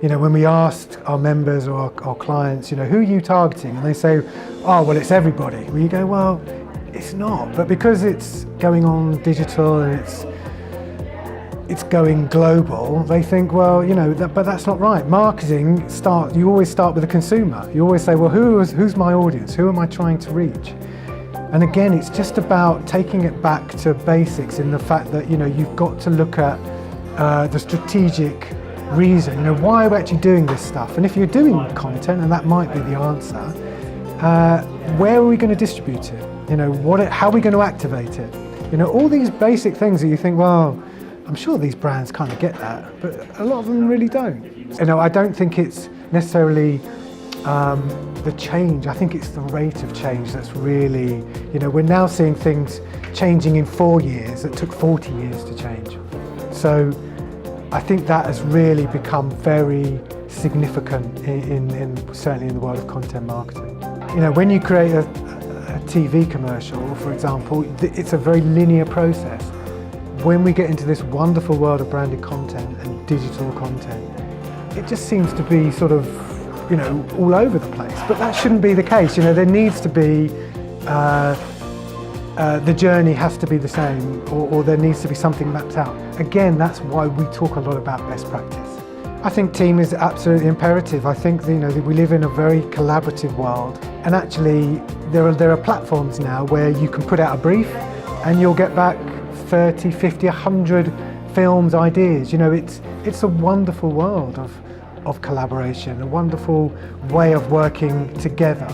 You know, when we asked our members or our clients, you know, who are you targeting? And they say, oh, well, it's everybody. Well, you go, well, it's not. But because it's going on digital and it's going global, they think, well, you know, but that's not right. Marketing, you always start with the consumer. You always say, well, who's my audience? Who am I trying to reach? And again, it's just about taking it back to basics in the fact that, you know, you've got to look at the strategic reason, you know, why are we actually doing this stuff? And if you're doing content, and that might be the answer, where are we going to distribute it? You know, how are we going to activate it? You know, all these basic things that you think, well, I'm sure these brands kind of get that, but a lot of them really don't. You know, I don't think it's necessarily the change. I think it's the rate of change that's really, you know, we're now seeing things changing in 4 years that took 40 years to change. So I think that has really become very significant certainly in the world of content marketing. You know, when you create a TV commercial, for example, it's a very linear process. When we get into this wonderful world of branded content and digital content, it just seems to be sort of, you know, all over the place. But that shouldn't be the case. You know, there needs to be, the journey has to be the same, or there needs to be something mapped out. Again, that's why we talk a lot about best practice. I think team is absolutely imperative. I think, you know, that we live in a very collaborative world, and actually there are platforms now where you can put out a brief and you'll get back 30, 50, 100 films, ideas. You know, it's a wonderful world of collaboration, a wonderful way of working together.